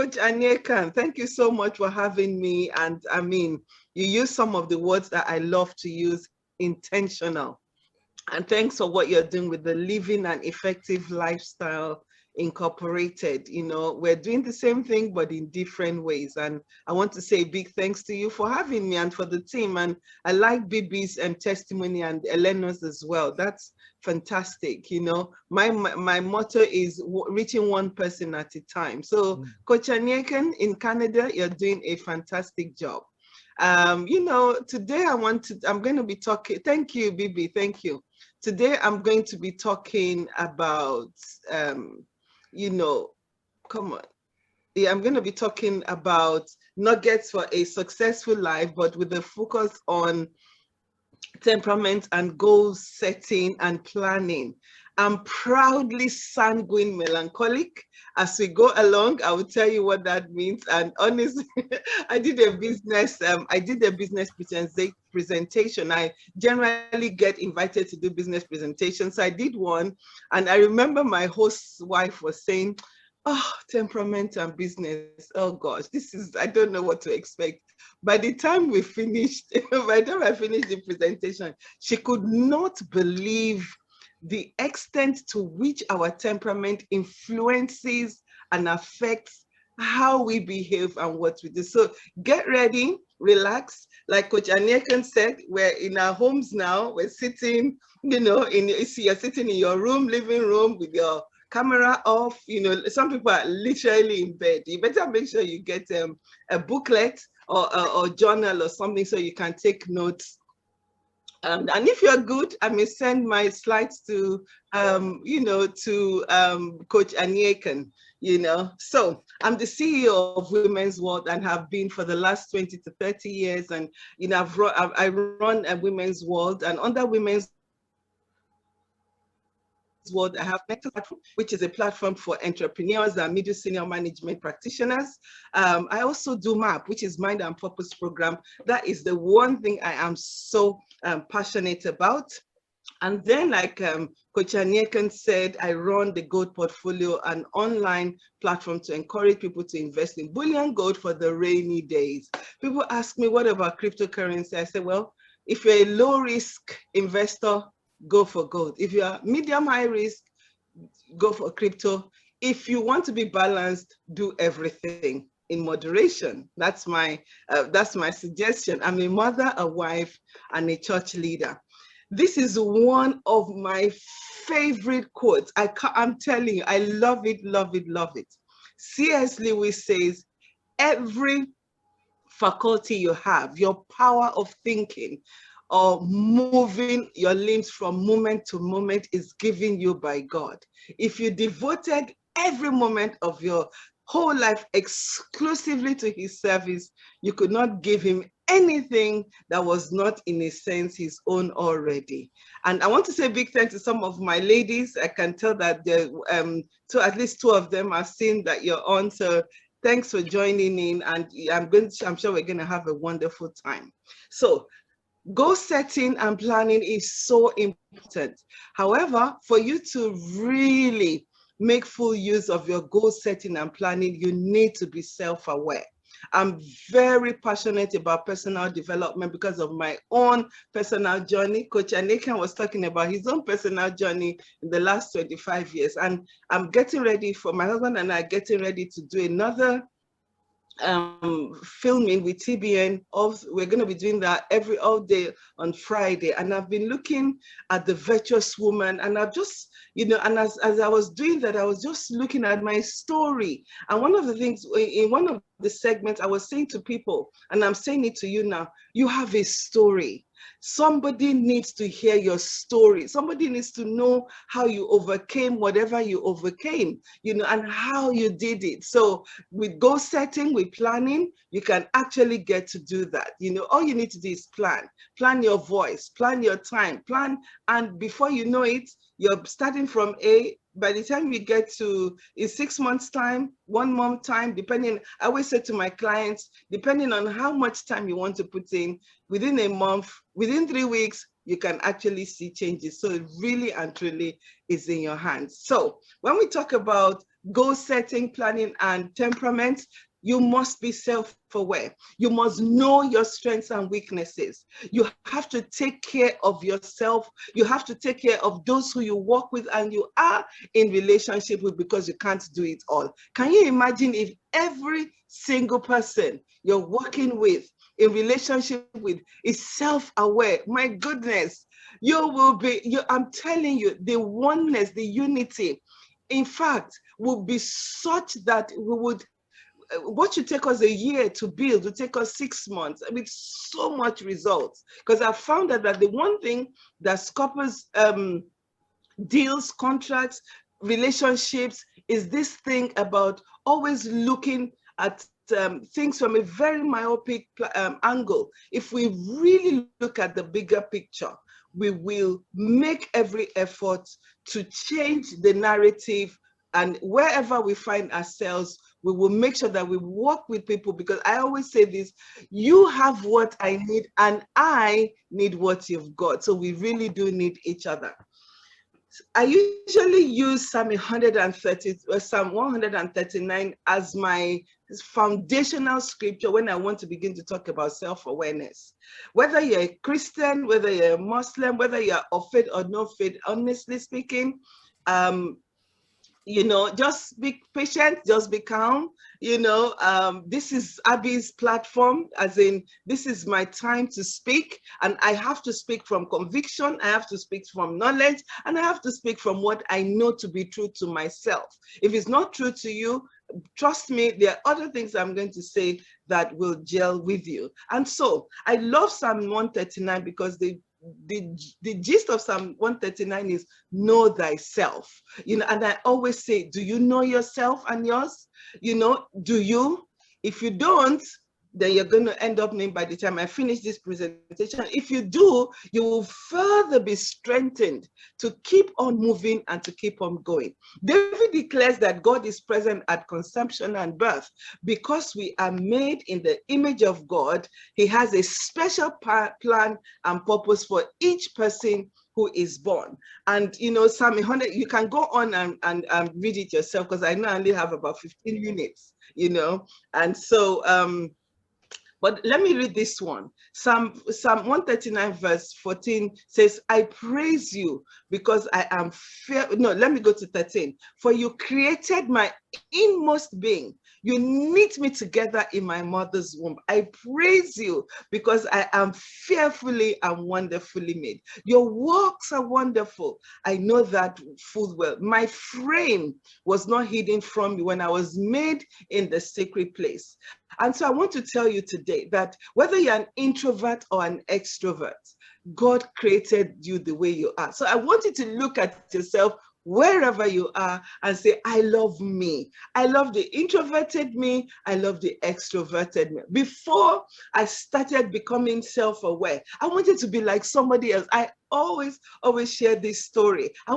Coach Anyekan, thank you so much for having me. And I mean, you use some of the words that I love to use, intentional. And thanks for what you're doing with the Living an Effective Lifestyle Incorporated. You know, we're doing the same thing, but in different ways. And I want to say a big thanks to you for having me and for the team. And I like Bibi's testimony and Eleanor's as well. That's fantastic. You know, my motto is reaching one person at a time. So, Coach Anyeken in Canada, you're doing a fantastic job. You know, today I'm going to be talking. Thank you, Bibi. Thank you. Today, I'm going to be talking about, you know, come on. Yeah, I'm going to be talking about nuggets for a successful life, but with a focus on temperament and goal setting and planning. I'm proudly sanguine melancholic. As we go along, I will tell you what that means. And honestly, I did a business presentation. I generally get invited to do business presentations. So I did one, and I remember my host's wife was saying, "Oh, temperament and business. Oh gosh, I don't know what to expect." By the time I finished the presentation, she could not believe the extent to which our temperament influences and affects how we behave and what we do. So get ready, relax. Like Coach Anyeken said, we're in our homes now. We're sitting, you know, you're sitting in your room, living room with your camera off. You know, some people are literally in bed. You better make sure you get a booklet or journal or something so you can take notes. And if you're good, I may send my slides to, you know, to Coach Anyeken, you know. So I'm the CEO of Women's World and have been for the last 20 to 30 years. And, you know, I run a Women's World, and under Women's World, I have Next Platform, which is a platform for entrepreneurs and middle senior management practitioners. I also do MAP, which is Mind and Purpose Program. That is the one thing I am so passionate about. And then, like Coach Anyeken said, I run the Gold Portfolio, an online platform to encourage people to invest in bullion gold for the rainy days. People ask me, what about cryptocurrency? I say, well, if you're a low risk investor, go for gold. If you are medium high risk, go for crypto. If you want to be balanced, do everything in moderation. That's my suggestion. I'm a mother, a wife, and a church leader. This is one of my favorite quotes. I'm telling you, I love it, love it, love it. C.S. Lewis says, every faculty you have, your power of thinking or moving your limbs from moment to moment, is given you by God. If you devoted every moment of your whole life exclusively to his service, you could not give him anything that was not, in a sense, his own already. And I want to say a big thanks to some of my ladies. I can tell that at least two of them have seen that you're on. So thanks for joining in, and I'm sure we're going to have a wonderful time. So goal setting and planning is so important. However, for you to really make full use of your goal setting and planning, you need to be self-aware. I'm very passionate about personal development because of my own personal journey. Coach Anyeken was talking about his own personal journey in the last 25 years. And I'm getting ready my husband and I are getting ready to do another filming with TBN. We're going to be doing that all day on Friday, and I've been looking at the virtuous woman, and I've just, you know, and as I was doing that, I was just looking at my story. And one of the things in one of the segments, I was saying to people, and I'm saying it to you now, you have a story. Somebody needs to hear your story. Somebody needs to know how you overcame whatever you overcame, you know, and how you did it. So with goal setting, with planning, you can actually get to do that. You know, all you need to do is plan your voice, plan your time, and before you know it, you're starting from A. By the time you get to in 6 months' time, 1 month time, depending, I always say to my clients, depending on how much time you want to put in, within a month, within 3 weeks, you can actually see changes. So it really and truly is in your hands. So when we talk about goal setting, planning, and temperament, you must be self-aware. You must know your strengths and weaknesses. You have to take care of yourself. You have to take care of those who you work with and you are in relationship with, because you can't do it all. Can you imagine if every single person you're working with, in relationship with, is self-aware? My goodness, you will be, I'm telling you, the oneness, the unity, in fact, will be such that we would, what should take us a year to build will take us 6 months with so much results. Because I found that the one thing that scuppers deals, contracts, relationships is this thing about always looking at things from a very myopic angle. If we really look at the bigger picture, we will make every effort to change the narrative, and wherever we find ourselves, we will make sure that we work with people, because I always say this: you have what I need and I need what you've got. So we really do need each other. I usually use Psalm 130, Psalm 139 as my foundational scripture when I want to begin to talk about self-awareness. Whether you're a Christian, whether you're a Muslim, whether you're of faith or no faith, honestly speaking, just be patient, just be calm. This is Abbieh's platform, as in, this is my time to speak, and I have to speak from conviction, I have to speak from knowledge, and I have to speak from what I know to be true to myself. If it's not true to you, trust me, there are other things I'm going to say that will gel with you. And so I love Psalm 139 because the gist of Psalm 139 is know thyself. And I always say, do you know yourself and yours? Do you? If you don't, then you're going to end up named by the time I finish this presentation. If you do, you will further be strengthened to keep on moving and to keep on going. David declares that God is present at conception and birth. Because we are made in the image of God, he has a special plan and purpose for each person who is born. And Psalm 100, you can go on and read it yourself, because I know I only have about 15 minutes, and so but let me read this one. Psalm 139 verse 14 says, I praise you because I am fear. No, let me go to 13. For you created my inmost being. You knit me together in my mother's womb. I praise you because I am fearfully and wonderfully made. Your works are wonderful. I know that full well. My frame was not hidden from you when I was made in the secret place. And so I want to tell you today that whether you're an introvert or an extrovert, God created you the way you are. So I want you to look at yourself wherever you are and say, I love me. I love the introverted me. I love the extroverted me. Before I started becoming self-aware, I wanted to be like somebody else. I always share this story. I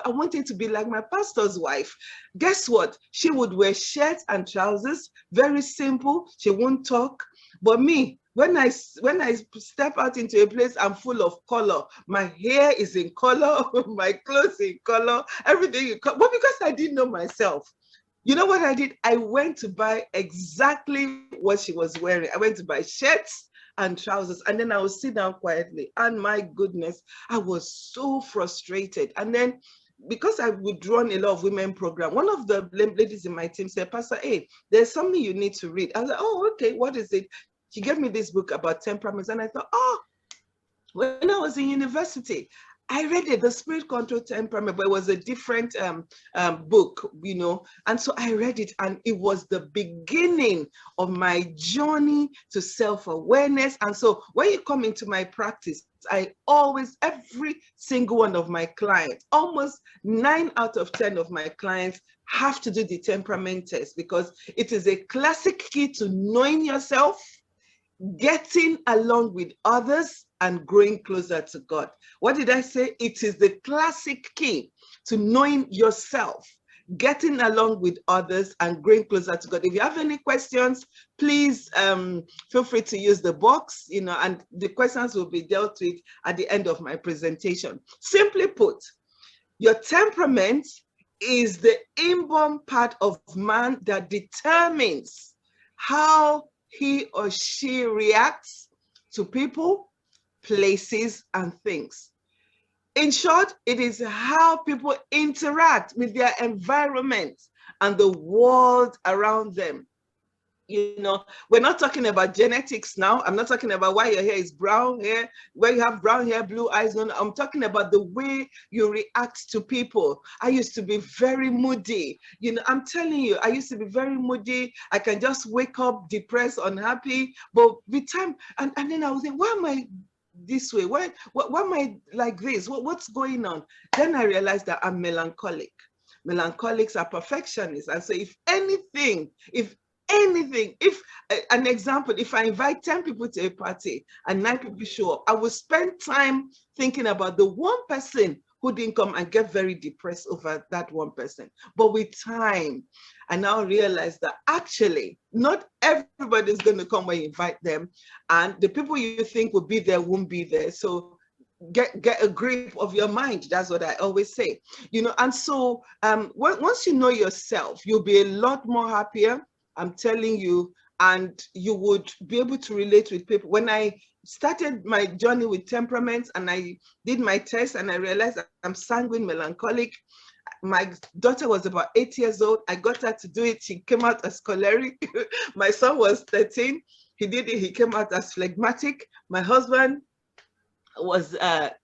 wanted to be like my pastor's wife. Guess what? She would wear shirts and trousers, very simple. She won't talk. But me, when I step out into a place, I'm full of color. My hair is in color, my clothes in color, everything in color. But because I didn't know myself, you know what I did? I went to buy exactly what she was wearing. I went to buy shirts and trousers, and then I would sit down quietly. And my goodness, I was so frustrated. And then, because I would run a lot of women program, one of the ladies in my team said, Pastor, hey, there's something you need to read. I was like, oh, okay, what is it? She gave me this book about temperaments, and I thought, oh, when I was in university, I read it, The Spirit Control Temperament, but it was a different book, and so I read it, and it was the beginning of my journey to self-awareness. And so when you come into my practice, I always, every single one of my clients, almost 9 out of 10 of my clients have to do the temperament test, because it is a classic key to knowing yourself, getting along with others, and growing closer to God. What did I say? It is the classic key to knowing yourself, getting along with others, and growing closer to God. If you have any questions, please feel free to use the box, and the questions will be dealt with at the end of my presentation. Simply put, your temperament is the inborn part of man that determines how he or she reacts to people, places, and things. In short, it is how people interact with their environment and the world around them. You know, we're not talking about genetics now. I'm not talking about why your hair is brown hair, where you have brown hair, blue eyes. No, I'm talking about the way you react to people. I used to be very moody. You know, I'm telling you, I used to be very moody. I can just wake up depressed, unhappy. But with time, and then I was like, why am I this way? Why am I like this? What's going on? Then I realized that I'm melancholic. Melancholics are perfectionists. And so if anything, if an example, if I invite 10 people to a party and 9 people show up, I will spend time thinking about the one person who didn't come and get very depressed over that one person. But with time, I now realize that actually not everybody is going to come when you invite them, and the people you think will be there won't be there. So get a grip of your mind. That's what I always say, you know. And so once you know yourself, you'll be a lot more happier, I'm telling you, and you would be able to relate with people. When I started my journey with Temperament and I did my test and I realized that I'm sanguine melancholic, my daughter was about 8 years old. I got her to do it. She came out as choleric. My son was 13. He did it. He came out as phlegmatic. My husband was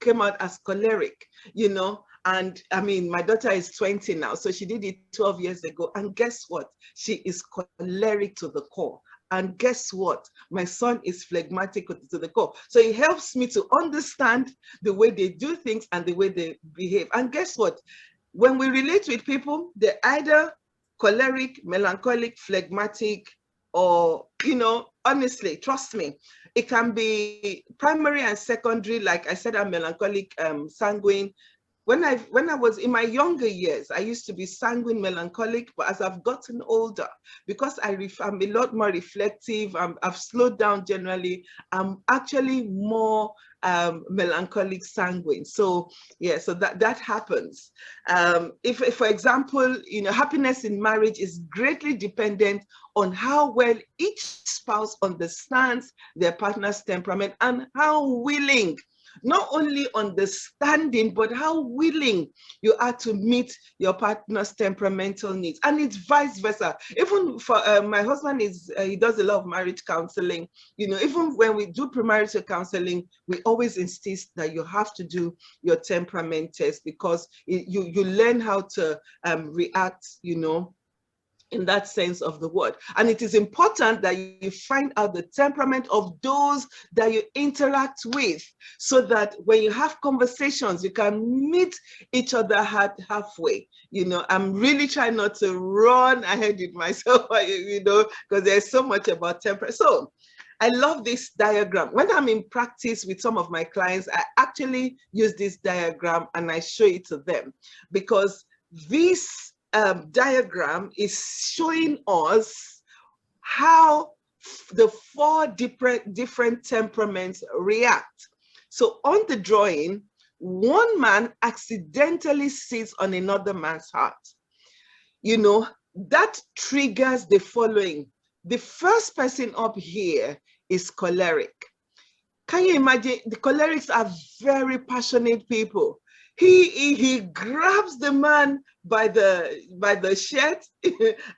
came out as choleric, you know. And I mean, my daughter is 20 now, so she did it 12 years ago. And guess what? She is choleric to the core. And guess what? My son is phlegmatic to the core. So it helps me to understand the way they do things and the way they behave. And guess what? When we relate with people, they're either choleric, melancholic, phlegmatic, or, you know, honestly, trust me, it can be primary and secondary. Like I said, I'm melancholic, sanguine. When I was in my younger years, I used to be sanguine melancholic, but as I've gotten older, because I'm a lot more reflective, I've slowed down generally, I'm actually more melancholic sanguine. So yeah, so that happens. If for example, you know, happiness in marriage is greatly dependent on how well each spouse understands their partner's temperament and how willing, not only understanding, but how willing you are to meet your partner's temperamental needs. And it's vice versa. Even for my husband he does a lot of marriage counseling. You know, even when we do premarital counseling, we always insist that you have to do your temperament test, because you learn how to react, you know, in that sense of the word. And it is important that you find out the temperament of those that you interact with, so that when you have conversations, you can meet each other halfway. You know, I'm really trying not to run ahead with myself, you know, because there's so much about temperament. So I love this diagram. When I'm in practice with some of my clients, I actually use this diagram and I show it to them, because this diagram is showing us how the 4 different temperaments react. So on the drawing, one man accidentally sits on another man's heart. You know, that triggers the following. The first person up here is choleric. Can you imagine? The cholerics are very passionate people. He grabs the man by the shirt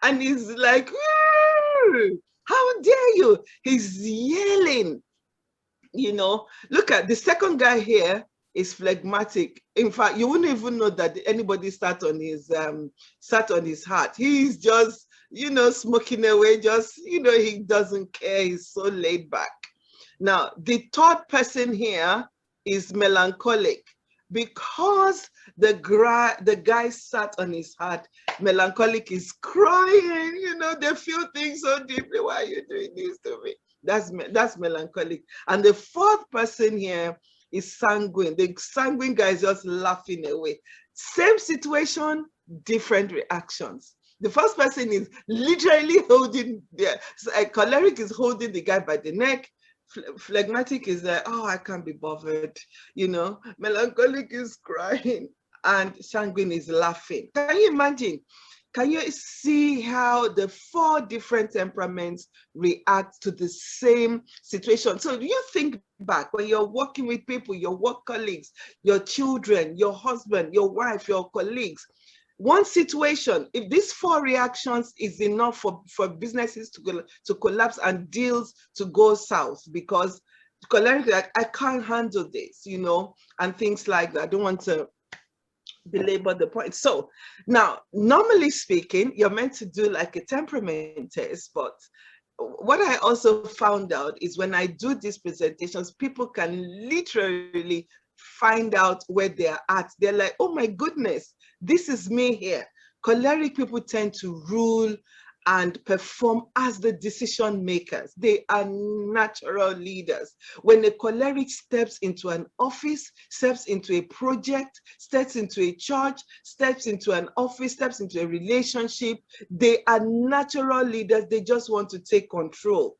and he's like, how dare you? He's yelling. You know, look at the second guy here is phlegmatic. In fact, you wouldn't even know that anybody sat on his heart. He's just, you know, smoking away, just, you know, he doesn't care. He's so laid back. Now, the third person here is melancholic. Because the guy sat on his heart, melancholic is crying, you know, they feel things so deeply. Why are you doing this to me? That's melancholic. And the fourth person here is sanguine. The sanguine guy is just laughing away. Same situation, different reactions. The first person is literally holding, choleric is holding the guy by the neck. Phlegmatic is like, oh, I can't be bothered, you know. Melancholic is crying. and Sanguine is laughing. Can you imagine? Can you see how the 4 different temperaments react to the same situation? So you think back when you're working with people, your work colleagues, your children, your husband, your wife, your colleagues. One situation, if these 4 reactions is enough for businesses to collapse and deals to go south, because choleric, like, I can't handle this, you know, and things like that. I don't want to belabor the point. So now, normally speaking, you're meant to do like a temperament test, but what I also found out is when I do these presentations, people can literally find out where they're at. They're like, oh my goodness, this is me here. Choleric people tend to rule and perform as the decision makers. They are natural leaders. When a choleric steps into an office, steps into a project, steps into a church, steps into an office, steps into a relationship, they are natural leaders. They just want to take control.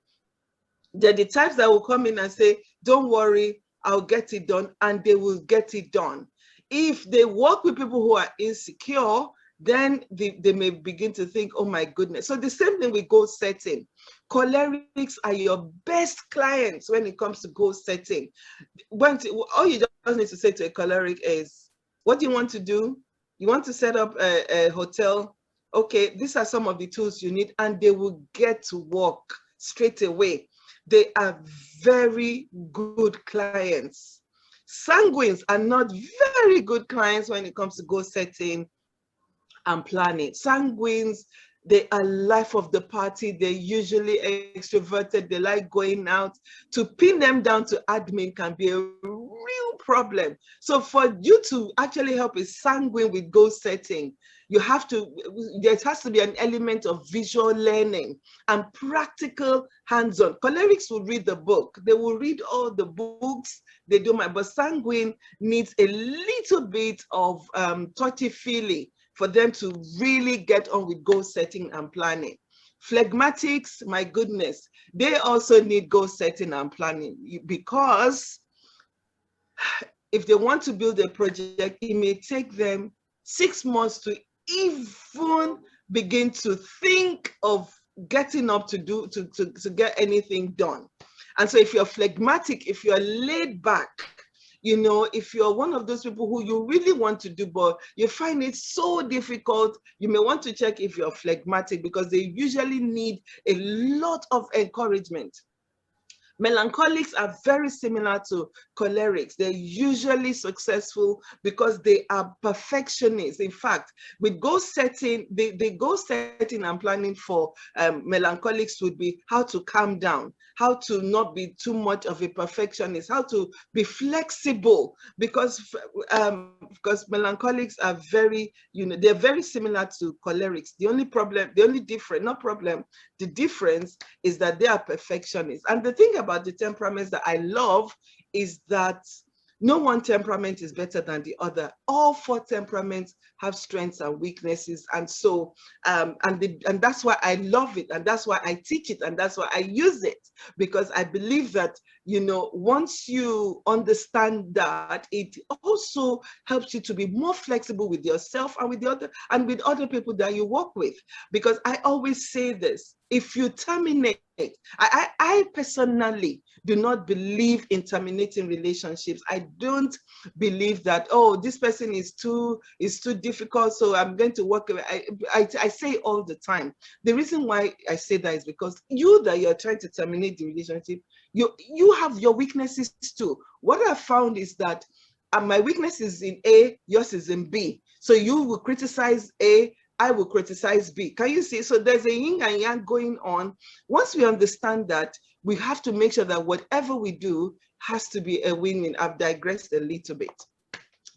They're the types that will come in and say, don't worry, I'll get it done, and they will get it done. If they work with people who are insecure, then they may begin to think, oh my goodness. So the same thing with goal setting. Cholerics are your best clients when it comes to goal setting. All you just need to say to a choleric is, what do you want to do? You want to set up a hotel? Okay, these are some of the tools you need, and they will get to work straight away. They are very good clients. Sanguines are not very good clients when it comes to goal setting and planning. Sanguines, they are life of the party. They're usually extroverted. They like going out. To pin them down to admin can be a real problem. So for you to actually help a sanguine with goal setting, there has to be an element of visual learning and practical hands-on. Cholerics will read the book. They will read all the books. They do but sanguine needs a little bit of touchy-feely for them to really get on with goal setting and planning. Phlegmatics, my goodness, they also need goal setting and planning, because if they want to build a project, it may take them 6 months to even begin to think of getting up to get anything done. And so if you're phlegmatic, if you're laid back, you know, if you're one of those people who you really want to do, but you find it so difficult, you may want to check if you're phlegmatic, because they usually need a lot of encouragement. Melancholics are very similar to cholerics. They're usually successful because they are perfectionists. In fact, with goal setting, the goal setting and planning for melancholics would be how to calm down, how to not be too much of a perfectionist, how to be flexible, because melancholics are very, they're very similar to cholerics. The difference is that they are perfectionists. And the thing about the temperaments that I love is that no one temperament is better than the other. All 4 temperaments have strengths and weaknesses. And so, and that's why I love it. And that's why I teach it. And that's why I use it, because I believe that, once you understand that, it also helps you to be more flexible with yourself and with other people that you work with. Because I always say this, if you terminate, I personally do not believe in terminating relationships. I don't believe that, oh, this person is too difficult, so I'm going to walk away. I say all the time. The reason why I say that is because you're trying to terminate the relationship, you have your weaknesses too. What I found is that my weakness is in A, yours is in B. So you will criticize A, I will criticize B. Can you see? So there's a yin and yang going on. Once we understand that, we have to make sure that whatever we do has to be a win-win. I've digressed a little bit.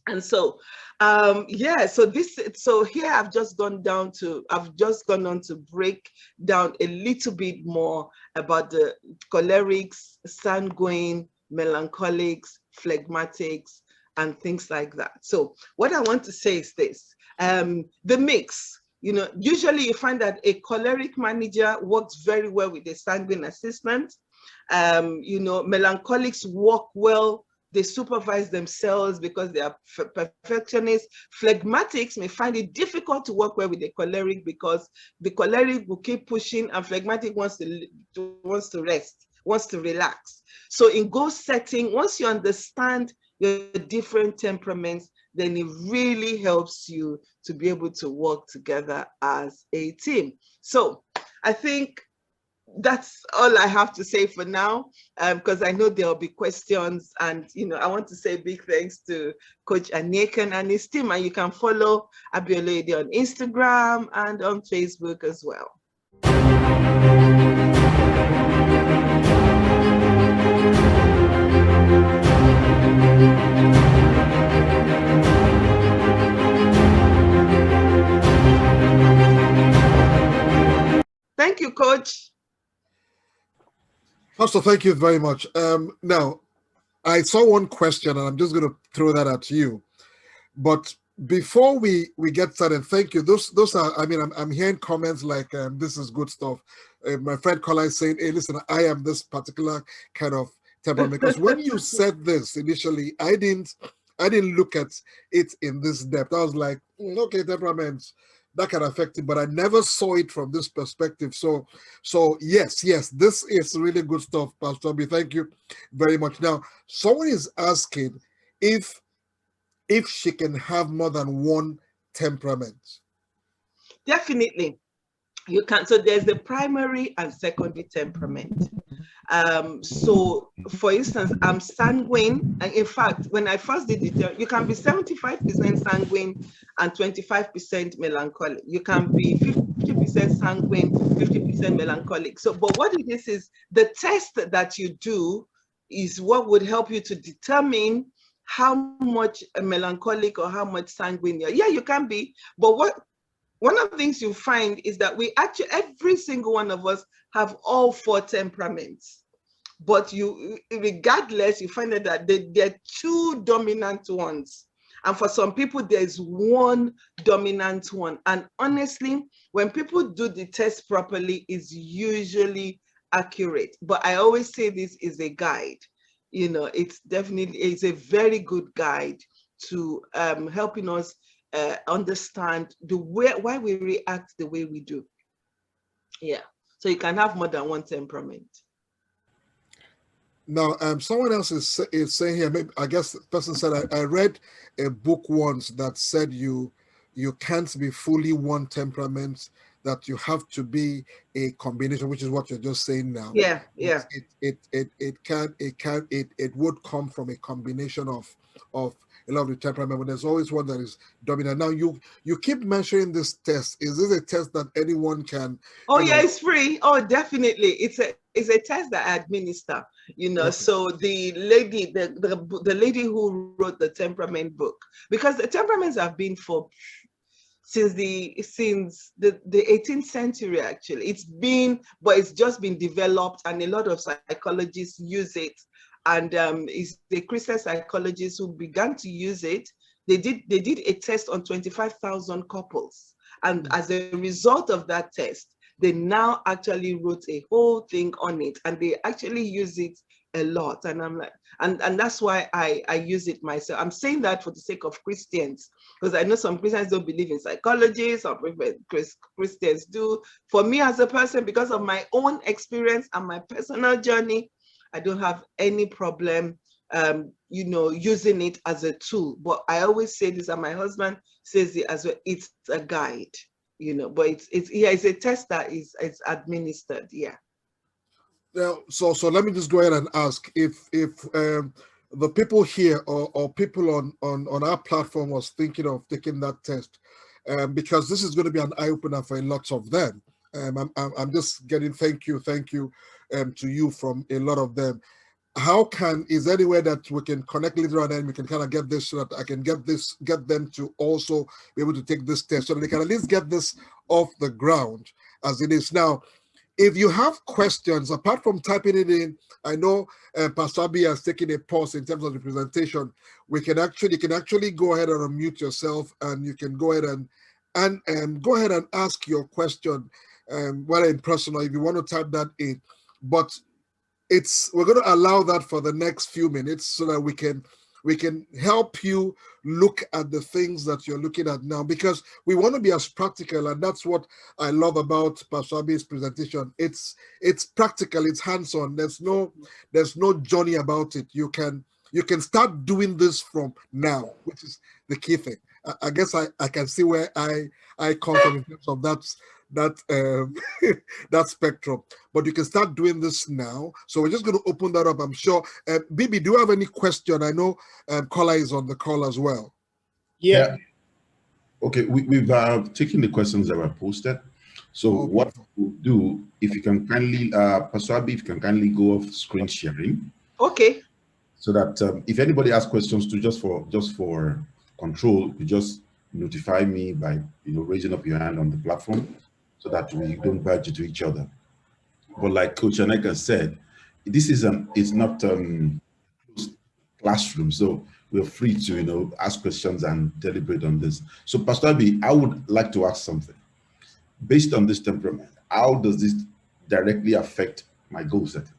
And so, so here I've just gone on to break down a little bit more about the cholerics, sanguine, melancholics, phlegmatics, and things like that. So what I want to say is this, the mix, usually you find that a choleric manager works very well with a sanguine assistant. Melancholics work well they supervise themselves because they are perfectionists. Phlegmatics may find it difficult to work well with the choleric because the choleric will keep pushing and phlegmatic wants to rest, wants to relax. So in goal setting, once you understand your different temperaments, then it really helps you to be able to work together as a team. So I think that's all I have to say for now, because I know there'll be questions. And, I want to say big thanks to Coach Aniekan and his team. And you can follow Abbiih Oloyede on Instagram and on Facebook as well. Thank you, Coach. Pastor, thank you very much. Now, I saw one question, and I'm just going to throw that at you. But before we get started, thank you. Those are, I mean, I'm hearing comments like, this is good stuff. My friend Kola is saying, hey, listen, I am this particular kind of temperament. Because when you said this initially, I didn't look at it in this depth. I was like, okay, temperaments, that can affect it, but I never saw it from this perspective. So yes, this is really good stuff, Pastor Abbiih. Thank you very much. Now, someone is asking if she can have more than one temperament. Definitely. You can. So there's the primary and secondary temperament. So for instance, I'm sanguine. And in fact, when I first did it, you can be 75% sanguine and 25% melancholic. You can be 50% sanguine, 50% melancholic. So, but what it is the test that you do is what would help you to determine how much melancholic or how much sanguine you're. Yeah, you can be, but one of the things you find is that we actually, every single one of us have all four temperaments, but regardless, you find that there are two dominant ones. And for some people, there's one dominant one. And honestly, when people do the test properly, it's usually accurate. But I always say this is a guide. It's a very good guide to helping us understand why we react the way we do. Yeah, so you can have more than one temperament. Now, someone else is saying here, maybe, I guess the person said, I read a book once that said you can't be fully one temperament, that you have to be a combination, which is what you're just saying now. Yeah. It would come from a combination of a lot of the temperament, but there's always one that is dominant. Now, you keep mentioning this test. Is this a test that anyone can? Oh, yeah, it's free. Oh, definitely. It's a test that I administer. Okay. So the lady, the lady who wrote the temperament book, because the temperaments have been since the 18th century, actually. But it's just been developed, and a lot of psychologists use it. And it's the Christian psychologists who began to use it. They did a test on 25,000 couples. And as a result of that test, they now actually wrote a whole thing on it, and they actually use it a lot. And I'm like, and that's why I use it myself. I'm saying that for the sake of Christians, because I know some Christians don't believe in psychology, some Christians do. For me as a person, because of my own experience and my personal journey, I don't have any problem, using it as a tool. But I always say this, and my husband says it as well, it's a guide, but it's a test that is administered. Yeah. Now, so let me just go ahead and ask if the people here or people on our platform was thinking of taking that test, because this is going to be an eye-opener for lots of them. I'm just getting thank you to you from a lot of them. Is there any way that we can connect later on and we can kind of get this, so that I can get them to also be able to take this test, so that they can at least get this off the ground as it is now? If you have questions, apart from typing it in, I know Pastor Abbiih has taken a pause in terms of the presentation. You can actually go ahead and unmute yourself, and you can go ahead and go ahead and ask your question, whether in person or if you want to type that in. But we're going to allow that for the next few minutes so that we can help you look at the things that you're looking at now, because we want to be as practical, and that's what I love about Pastor Abbiih's presentation. It's practical, it's hands-on. There's no journey about it. You can start doing this from now, which is the key thing. I guess I can see where I come from in terms of that that spectrum, but you can start doing this now. So we're just going to open that up. I'm sure. Bibi, do you have any question? I know Kola is on the call as well. Yeah. Okay, we've taken the questions that were posted. So what we'll do, if you can kindly, Pastor Abbiih, if you can kindly go off screen sharing. Okay. So that if anybody has questions to just for control, you just notify me by raising up your hand on the platform, so that we don't badge to each other. But like Coach Aneka said, this is it's not classroom, so we're free to ask questions and deliberate on this. So Pastor Abbiih, I would like to ask something. Based on this temperament, how does this directly affect my goal setting?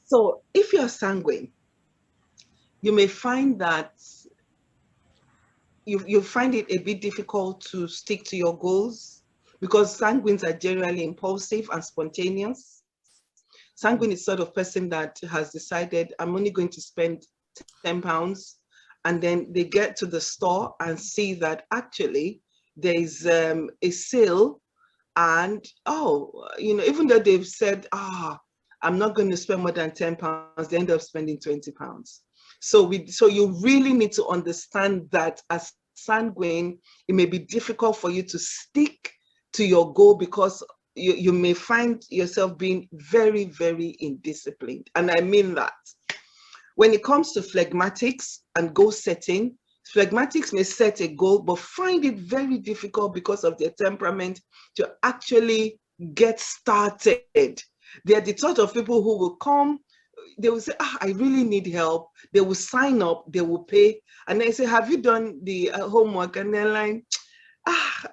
So if you're sanguine, you may find that you find it a bit difficult to stick to your goals, because sanguines are generally impulsive and spontaneous. Sanguine is sort of person that has decided, I'm only going to spend £10, and then they get to the store and see that actually there's a sale, and even though they've said, I'm not going to spend more than £10, they end up spending £20. So you really need to understand that as sanguine, it may be difficult for you to stick to your goal, because you may find yourself being very, very indisciplined. And I mean that. When it comes to phlegmatics and goal setting, phlegmatics may set a goal, but find it very difficult because of their temperament to actually get started. They're the sort of people who will come, they will say, I really need help. They will sign up, they will pay. And they say, have you done the homework? And they're like,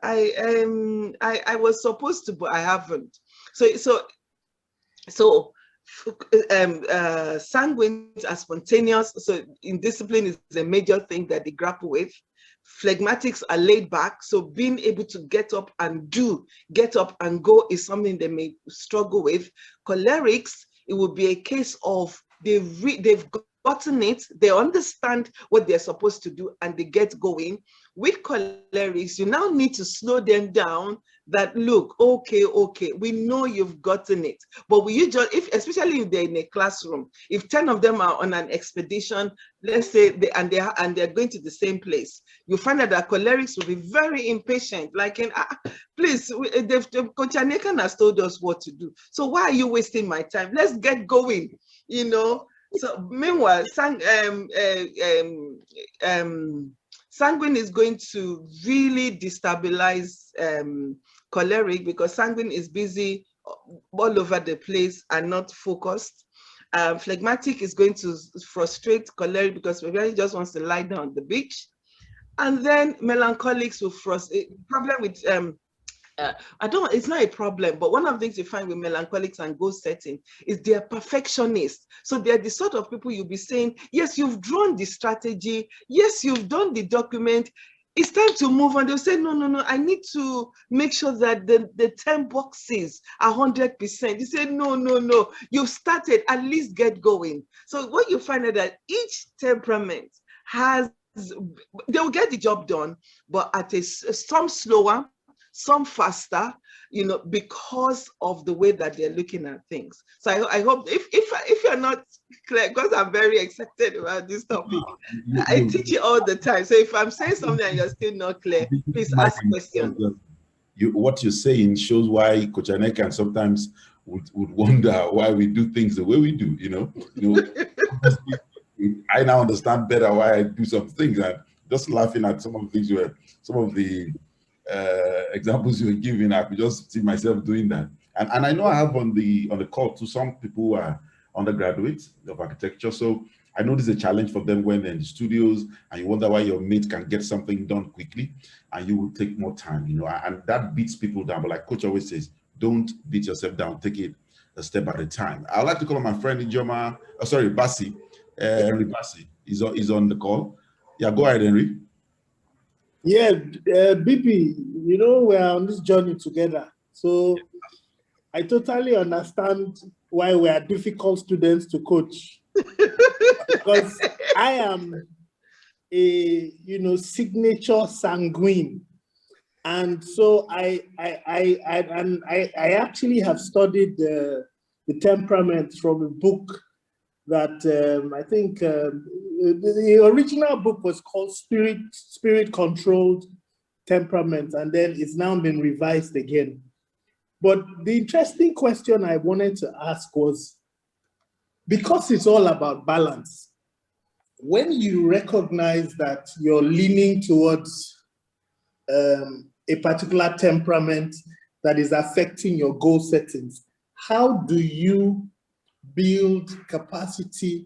I was supposed to, but I haven't. So sanguines are spontaneous. So indiscipline is a major thing that they grapple with. Phlegmatics are laid back. So being able to get up and go is something they may struggle with. Cholerics, it would be a case of they've gotten it, they understand what they're supposed to do, and they get going. With cholerics, you now need to slow them down, that look, okay, we know you've gotten it, but will you just, especially if they're in a classroom, if 10 of them are on an expedition, let's say they're going to the same place, you find that the cholerics will be very impatient, like, please, Coach Aneka has told us what to do, so why are you wasting my time? Let's get going, So meanwhile, sanguine is going to really destabilize choleric, because sanguine is busy all over the place and not focused. Phlegmatic is going to frustrate choleric because he just wants to lie down on the beach. And then melancholics will frustrate. Problem with it's not a problem, but one of the things you find with melancholics and goal setting is they're perfectionists. So they're the sort of people you'll be saying, yes, you've drawn the strategy, yes, you've done the document, it's time to move on. They'll say, no, I need to make sure that the 10 boxes are 100%. You say, no, you've started, at least get going. So what you find is that each temperament they'll get the job done, but at some slower, some faster, because of the way that they're looking at things. So I hope if you're not clear, because I'm very excited about this topic, I teach it all the time. So if I'm saying something and you're still not clear, please ask questions. What you're saying shows why Coach Aneka sometimes would wonder why we do things the way we do. I now understand better why I do some things. And just laughing at some of the examples you were giving, I could just see myself doing that. And I know I have on the call to some people who are undergraduates of architecture. So I know this is a challenge for them when they're in the studios and you wonder why your mate can get something done quickly and you will take more time, and that beats people down. But like Coach always says, don't beat yourself down, take it a step at a time. I'd like to call on my friend Ijoma, Basi. Henry Basi is on the call. Yeah, go ahead, Henry. Yeah, BP, you know, we're on this journey together. So I totally understand why we are difficult students to coach. Because I am a, signature sanguine. And so I actually have studied the temperament from a book that I think the original book was called Spirit Controlled Temperament, and then it's now been revised again. But the interesting question I wanted to ask was, because it's all about balance, when you recognize that you're leaning towards a particular temperament that is affecting your goal settings, how do you build capacity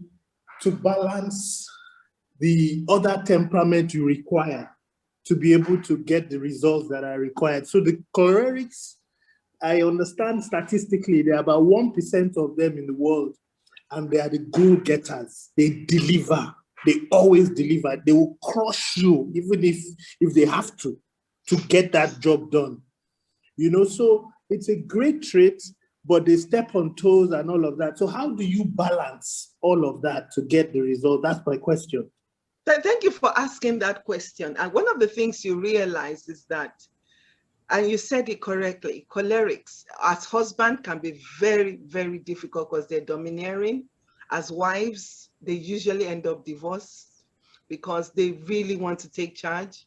to balance the other temperament you require to be able to get the results that are required? So the cholerics, I understand statistically, there are about 1% of them in the world, and they are the goal-getters. They deliver. They always deliver. They will crush you, even if they have to get that job done. So it's a great trait, but they step on toes and all of that. So how do you balance all of that to get the result? That's my question. Thank you for asking that question. And one of the things you realize is that, and you said it correctly, cholerics as husband can be very, very difficult because they're domineering. As wives, they usually end up divorced because they really want to take charge.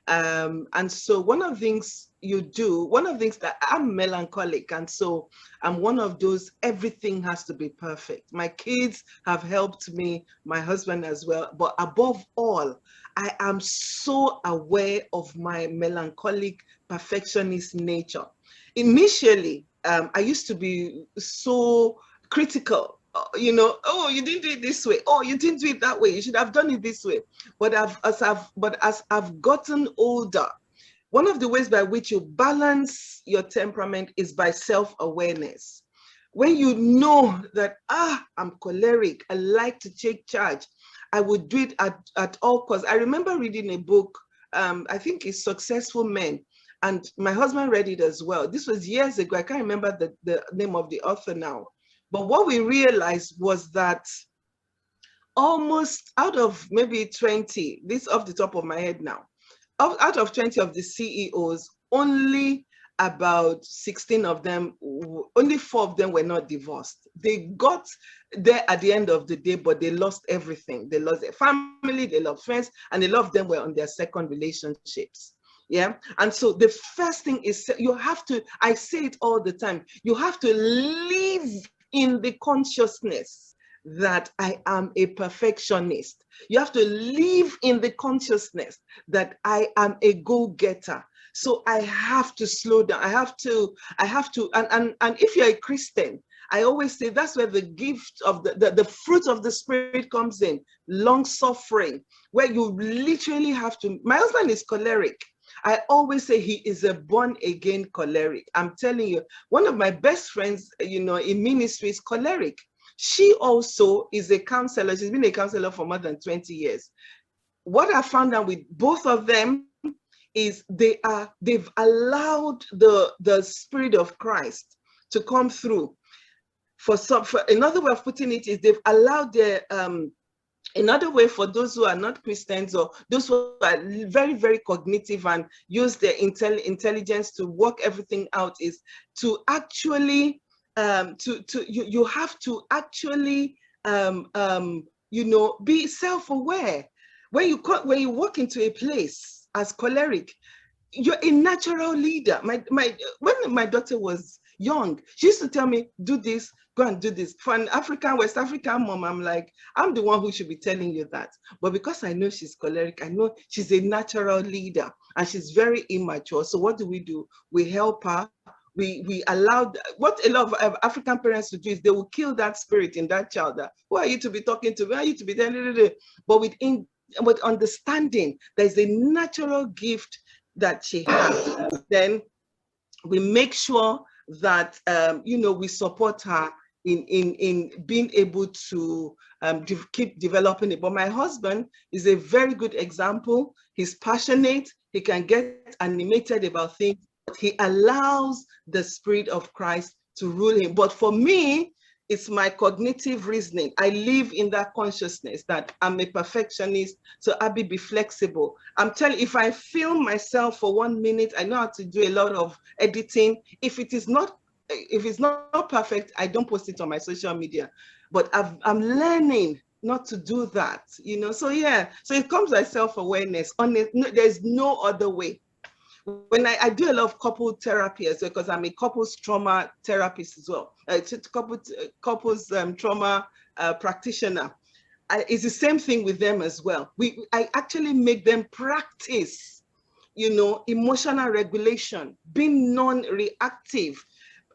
And so one of the things that I'm melancholic, and so I'm one of those, everything has to be perfect. My kids have helped me, my husband as well, but above all, I am so aware of my melancholic perfectionist nature. Initially, I used to be so critical. Oh, you didn't do it this way. Oh, you didn't do it that way. You should have done it this way. But as I've gotten older, one of the ways by which you balance your temperament is by self-awareness. When you know that, I'm choleric, I like to take charge, I would do it at all costs. I remember reading a book, I think it's Successful Men, and my husband read it as well. This was years ago. I can't remember the name of the author now. But what we realized was that almost out of maybe 20, this off the top of my head now, out of 20 of the CEOs, only about 16 of them, only 4 of them were not divorced. They got there at the end of the day, but they lost everything. They lost their family, they lost friends, and a lot of them were on their second relationships. Yeah. And so the first thing is, you have to, I say it all the time, you have to live in the consciousness that I am a perfectionist. You have to live in the consciousness that I am a go-getter. So I have to slow down. I have to, and if you're a Christian, I always say that's where the gift of the fruit of the Spirit comes in, long suffering, where you literally have to, my husband is choleric. I always say he is a born-again choleric. I'm telling you, one of my best friends, in ministry is choleric. She also is a counselor. She's been a counselor for more than 20 years. What I found out with both of them is they've allowed the Spirit of Christ to come through. For another way of putting it is they've allowed their another way for those who are not Christians or those who are very, very cognitive and use their intelligence to work everything out is to actually, you have to actually, be self-aware. When you walk into a place as choleric, you're a natural leader. When my daughter was young, she used to tell me, do this, go and do this. For an West African mom, I'm like, I'm the one who should be telling you that. But because I know she's choleric, I know she's a natural leader and she's very immature. So what do? We help her. We allow, what a lot of African parents will do is they will kill that spirit in that child. Who are you to be talking to? Who are you to be telling? But with understanding, there's a natural gift that she has. Then we make sure that, we support her in being able to keep developing it. But my husband is a very good example. He's passionate. He can get animated about things, but he allows the Spirit of Christ to rule him. But for me, it's my cognitive reasoning. I live in that consciousness that I'm a perfectionist, so Abbiih, be flexible. I'm telling you, if I film myself for 1 minute, I know how to do a lot of editing. If it's not perfect, I don't post it on my social media. But I'm learning not to do that, So yeah, so it comes by self-awareness. There's no other way. When I do a lot of couple therapy as well, because I'm a couples trauma therapist as well, couples trauma practitioner. It's the same thing with them as well. I actually make them practice, emotional regulation, being non-reactive,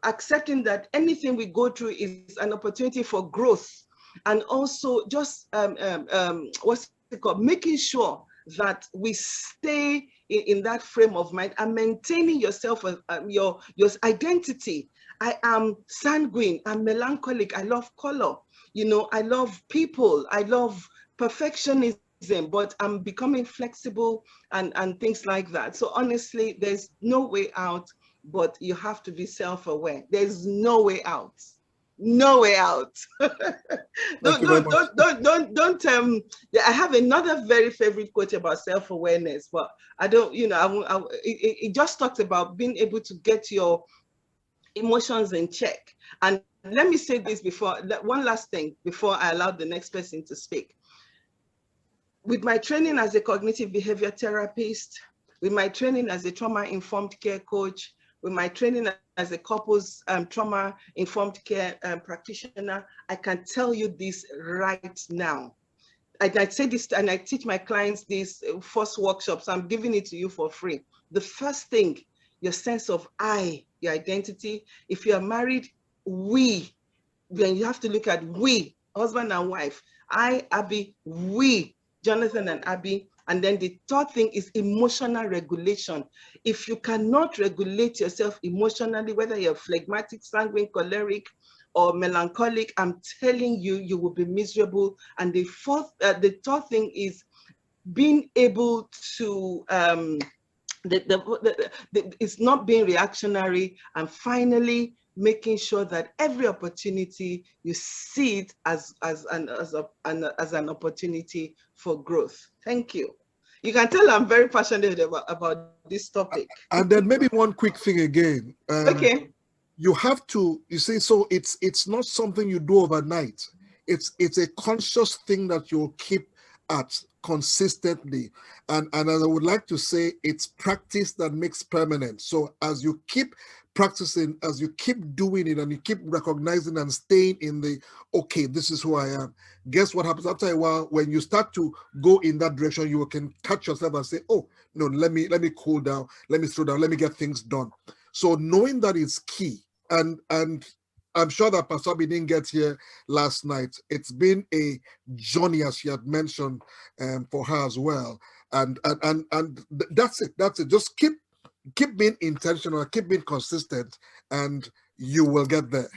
accepting that anything we go through is an opportunity for growth, and also just what's it called, making sure that we stay in that frame of mind and maintaining yourself, your identity. I am sanguine, I'm melancholic, I love color, I love people, I love perfectionism, but I'm becoming flexible and things like that. So honestly, there's no way out, but you have to be self-aware. There's no way out. No way out. Don't. I have another very favorite quote about self-awareness, but I don't. It just talks about being able to get your emotions in check. And let me say this one last thing before I allow the next person to speak. With my training as a cognitive behavior therapist, with my training as a trauma-informed care coach, with my training as a couples trauma-informed care practitioner, I can tell you this right now. I say this, and I teach my clients this first workshops. I'm giving it to you for free. The first thing, your sense of I, your identity. If you are married, we, then you have to look at we, husband and wife. I, Abbiih, we, Jonathan and Abbiih. And then the third thing is emotional regulation. If you cannot regulate yourself emotionally, whether you're phlegmatic, sanguine, choleric, or melancholic, I'm telling you, you will be miserable. And the third thing is being able to, it's not being reactionary, and finally making sure that every opportunity you see it as an opportunity for growth. Thank you. You can tell I'm very passionate about this topic. And then maybe one quick thing again. Okay. You have to, you see, so it's not something you do overnight. It's a conscious thing that you'll keep at consistently. And as I would like to say, it's practice that makes permanent. So as you keep practicing, as you keep doing it, and you keep recognizing and staying in the, okay, this is who I am. Guess what happens after a while? When you start to go in that direction, you can catch yourself and say, oh, no, let me cool down, let me slow down, let me get things done. So knowing that is key. And I'm sure that Pastor Abbiih didn't get here last night. It's been a journey, as she had mentioned, for her as well. And that's it. That's it. Just keep being intentional, keep being consistent, and you will get there.